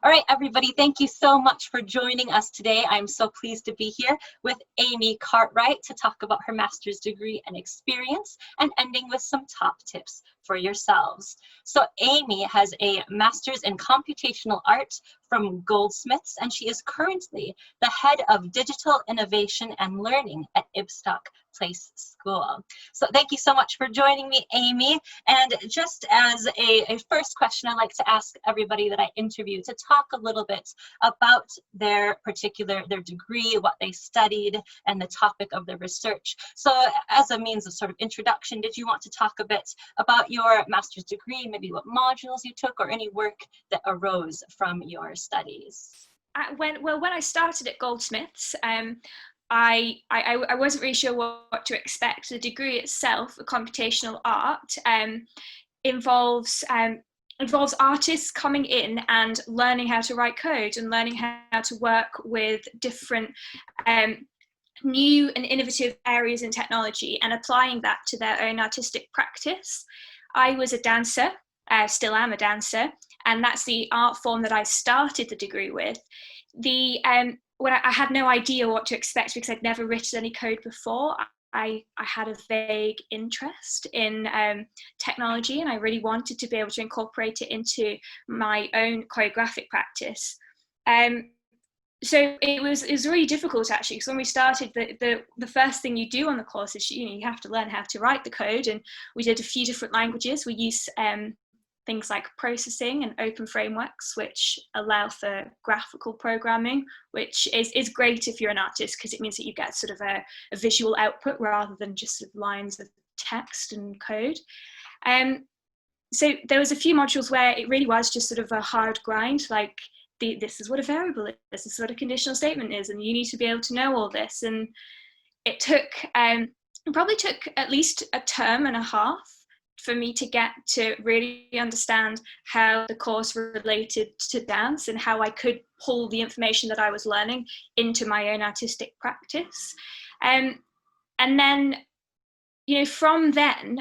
All right, everybody, thank you so much for joining us today. I'm so pleased to be here with Amy Cartwright to talk about her master's degree and experience, and ending with some top tips for yourselves. So Amy has a master's in computational arts from Goldsmiths, and she is currently the head of digital innovation and learning at Ibstock Place School. So thank you so much for joining me, Amy. And just as a first question, I like to ask everybody that I interview to talk a little bit about their degree, what they studied, and the topic of their research. So as a means of sort of introduction, did you want to talk a bit about your master's degree, maybe what modules you took, or any work that arose from your studies? When I started at Goldsmiths, I wasn't really sure what to expect. The degree itself, computational art, involves artists coming in and learning how to write code and learning how to work with different new and innovative areas in technology and applying that to their own artistic practice. I was a dancer, still am a dancer, and that's the art form that I started the degree with. When I had no idea what to expect because I'd never written any code before, I had a vague interest in technology, and I really wanted to be able to incorporate it into my own choreographic practice. So it was really difficult, actually, because when we started, the first thing you do on the course is you have to learn how to write the code, and we did a few different languages. We used things like processing and open frameworks, which allow for graphical programming, which is great if you're an artist, because it means that you get sort of a visual output rather than just sort of lines of text and code. So there was a few modules where it really was just sort of a hard grind, like this is what a variable is, this is what a conditional statement is, and you need to be able to know all this. And it probably took at least a term and a half for me to get to really understand how the course related to dance and how I could pull the information that I was learning into my own artistic practice. And then, from then,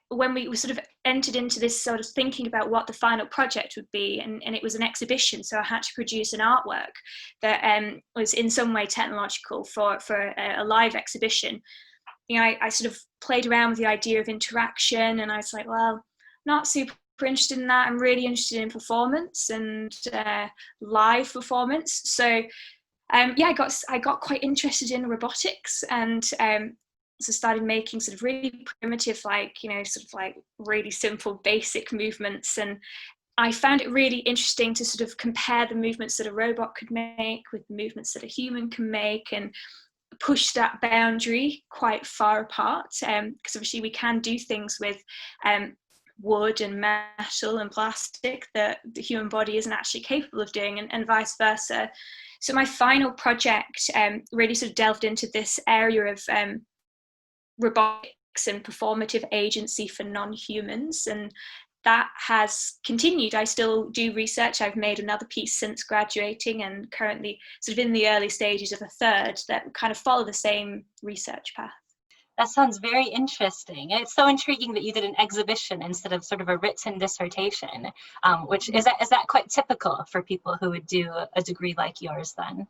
when we sort of entered into this sort of thinking about what the final project would be, and it was an exhibition, so I had to produce an artwork that was in some way technological for a live exhibition. I sort of played around with the idea of interaction, and I was like, well, not super interested in that. I'm really interested in performance and live performance. So I got quite interested in robotics, and so started making sort of really primitive, sort of like really simple basic movements. And I found it really interesting to sort of compare the movements that a robot could make with the movements that a human can make, and push that boundary quite far apart, because obviously we can do things with wood and metal and plastic that the human body isn't actually capable of doing, and vice versa. So my final project really sort of delved into this area of robotics and performative agency for non-humans, and that has continued. I still do research. I've made another piece since graduating, and currently sort of in the early stages of a third that kind of follow the same research path. That sounds very interesting. And it's so intriguing that you did an exhibition instead of sort of a written dissertation, which is that quite typical for people who would do a degree like yours then?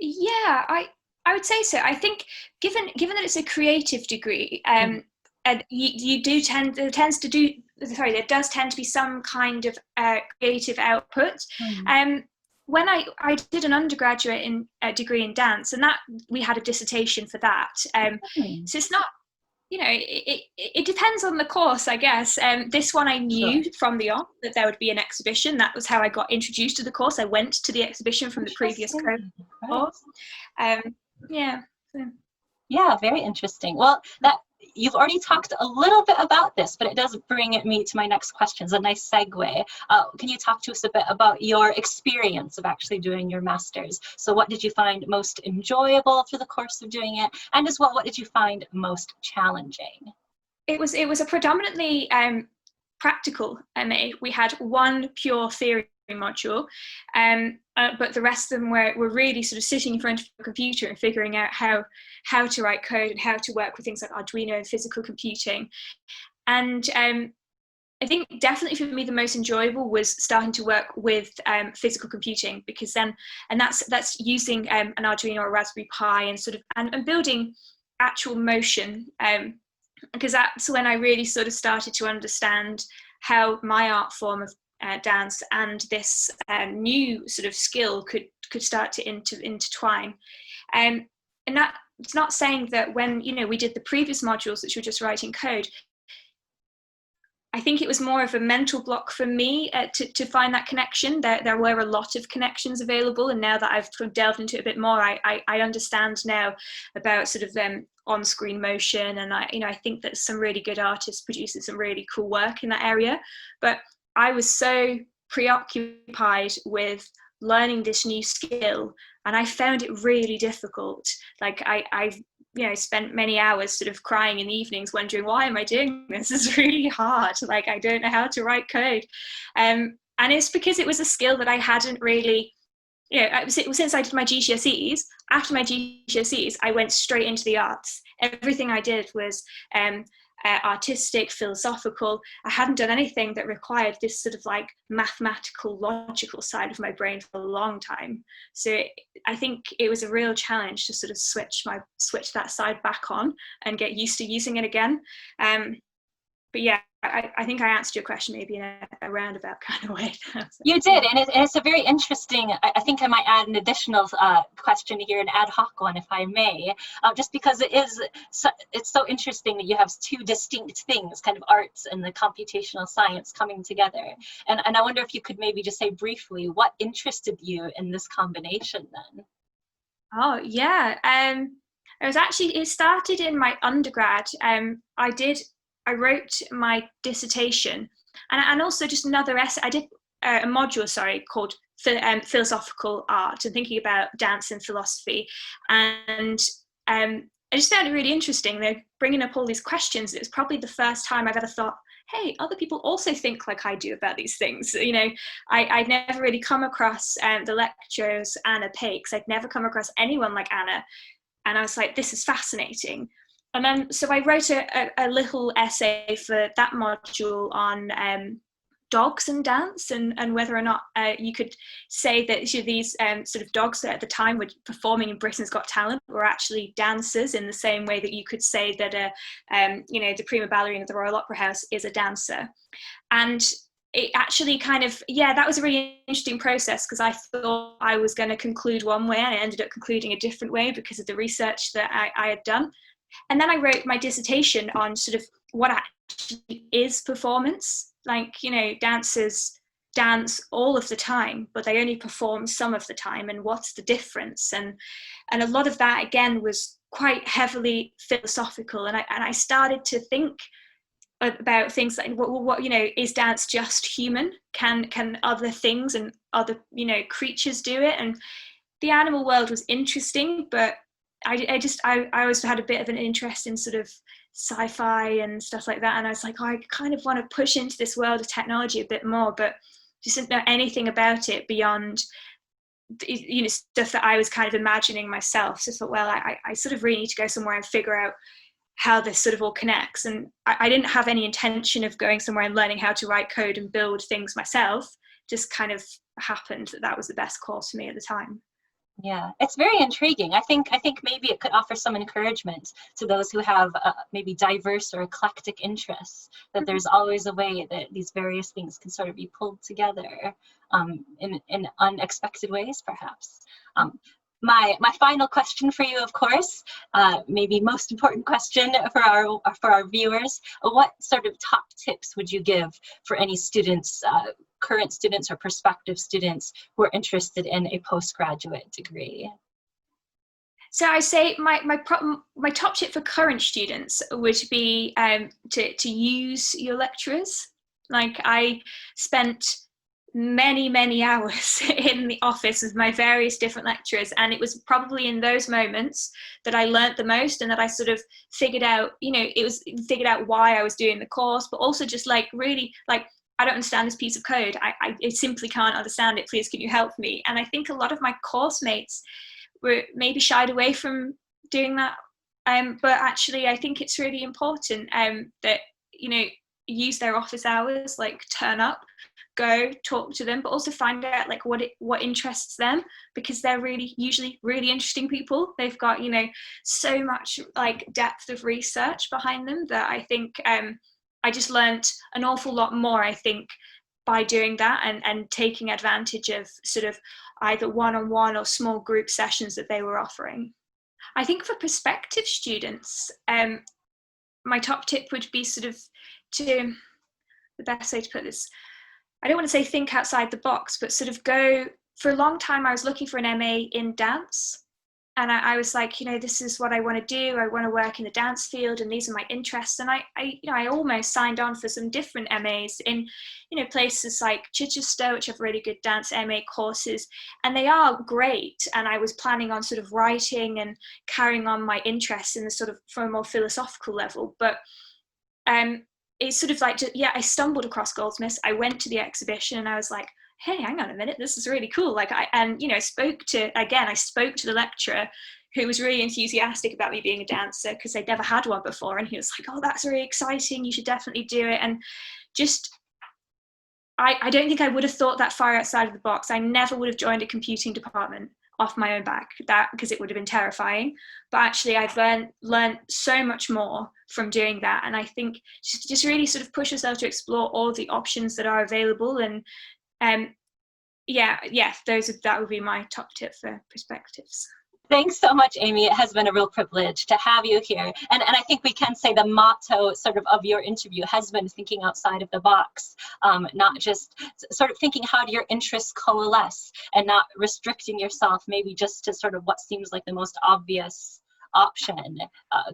Yeah, I would say so. I think given that it's a creative degree, and there does tend to be some kind of creative output. When I did an undergraduate degree in dance, and that we had a dissertation for that. So it's not, it depends on the course, I guess. This one I knew from the off that there would be an exhibition. That was how I got introduced to the course. I went to the exhibition from the previous course. Yeah. Yeah, very interesting. Well, you've already talked a little bit about this, but it does bring me to my next question. It's a nice segue. Can you talk to us a bit about your experience of actually doing your master's? So what did you find most enjoyable through the course of doing it? And as well, what did you find most challenging? It was a predominantly practical MA. We had one pure theory module, but the rest of them were really sort of sitting in front of a computer and figuring out how to write code and how to work with things like Arduino and physical computing. And I think definitely for me the most enjoyable was starting to work with physical computing, because then, and that's using an Arduino or a Raspberry Pi and sort of and building actual motion, because that's when I really sort of started to understand how my art form of dance and this new sort of skill could start to intertwine. And that, it's not saying that when, you know, we did the previous modules which were just writing code, I think it was more of a mental block for me to find that connection. There were a lot of connections available, and now that I've delved into it a bit more, I understand now about sort of on-screen motion, and I think that some really good artists producing some really cool work in that area. But I was so preoccupied with learning this new skill, and I found it really difficult. Like I spent many hours sort of crying in the evenings wondering, why am I doing this? This is really hard. Like, I don't know how to write code. And it's because it was a skill that I hadn't really, since I did my GCSEs, after my GCSEs, I went straight into the arts. Everything I did was artistic, philosophical. I hadn't done anything that required this sort of like mathematical, logical side of my brain for a long time. So I think it was a real challenge to sort of switch that side back on and get used to using it again. But yeah, I think I answered your question maybe in a roundabout kind of way. You did, and it's a very interesting, I think I might add an additional question here, an ad hoc one, if I may, just because it's so interesting that you have two distinct things, kind of arts and the computational science coming together. And I wonder if you could maybe just say briefly, what interested you in this combination then? Oh, yeah. It started in my undergrad. I wrote my dissertation and also just another essay. I did a module, called Philosophical Art, and thinking about dance and philosophy. And I just found it really interesting. They're bringing up all these questions. It was probably the first time I've ever thought, hey, other people also think like I do about these things. I'd never really come across the lecturers Anna Pakes. I'd never come across anyone like Anna. And I was like, this is fascinating. And then, so I wrote a little essay for that module on dogs and dance, and whether or not you could say that these sort of dogs that at the time were performing in Britain's Got Talent were actually dancers, in the same way that you could say that the prima ballerina of the Royal Opera House is a dancer. And it actually kind of, that was a really interesting process, because I thought I was going to conclude one way and I ended up concluding a different way because of the research that I had done. And then I wrote my dissertation on sort of what actually is performance. Like, dancers dance all of the time, but they only perform some of the time, and what's the difference? And a lot of that, again, was quite heavily philosophical. And I started to think about things like, what is dance just human? Can other things and other creatures do it? And the animal world was interesting, but I always had a bit of an interest in sort of sci-fi and stuff like that, and I was like, I kind of want to push into this world of technology a bit more, but just didn't know anything about it beyond stuff that I was kind of imagining myself. So I thought, well, I sort of really need to go somewhere and figure out how this sort of all connects. And I didn't have any intention of going somewhere and learning how to write code and build things myself. Just kind of happened that was the best course for me at the time. Yeah, it's very intriguing. I think maybe it could offer some encouragement to those who have maybe diverse or eclectic interests, that there's always a way that these various things can sort of be pulled together in unexpected ways, perhaps. My final question for you, of course, maybe most important question for our viewers, what sort of top tips would you give for any students, current students or prospective students who are interested in a postgraduate degree? So I say my top tip for current students would be to use your lecturers. Like, I spent many hours in the office with my various different lecturers, and it was probably in those moments that I learnt the most, and that I sort of figured out why I was doing the course, but also just like, really, like, I don't understand this piece of code. I simply can't understand it. Please, can you help me? And I think a lot of my course mates were maybe shied away from doing that. But actually, I think it's really important that, use their office hours, like turn up, go talk to them, but also find out like what interests them, because they're usually really interesting people. They've got, you know, so much like depth of research behind them that I think I just learned an awful lot more, I think, by doing that, and taking advantage of sort of either one-on-one or small group sessions that they were offering. I think for prospective students, my top tip would be sort of the best way to put this, I don't want to say think outside the box, but sort of go, for a long time I was looking for an MA in dance. And I was like, you know, this is what I want to do. I want to work in the dance field, and these are my interests. And I almost signed on for some different MAs in, you know, places like Chichester, which have really good dance MA courses, and they are great. And I was planning on sort of writing and carrying on my interests in the sort of from a more philosophical level. But it's sort of like, yeah, I stumbled across Goldsmiths. I went to the exhibition and I was like, hey, hang on a minute, this is really cool. Like I spoke to the lecturer, who was really enthusiastic about me being a dancer because they'd never had one before. And he was like, oh, that's really exciting. You should definitely do it. And just, I don't think I would have thought that far outside of the box. I never would have joined a computing department off my own back, because it would have been terrifying. But actually I've learned so much more from doing that. And I think just really sort of push yourself to explore all the options that are available. And that would be my top tip for perspectives. Thanks so much, Amy. It has been a real privilege to have you here. And I think we can say the motto sort of your interview has been thinking outside of the box, not just sort of thinking how do your interests coalesce, and not restricting yourself maybe just to sort of what seems like the most obvious option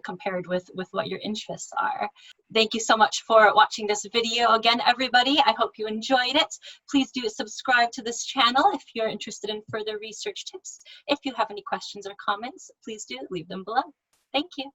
compared with what your interests are. Thank you so much for watching this video again, everybody. I hope you enjoyed it. Please do subscribe to this channel if you're interested in further research tips. If you have any questions or comments, please do leave them below. Thank you.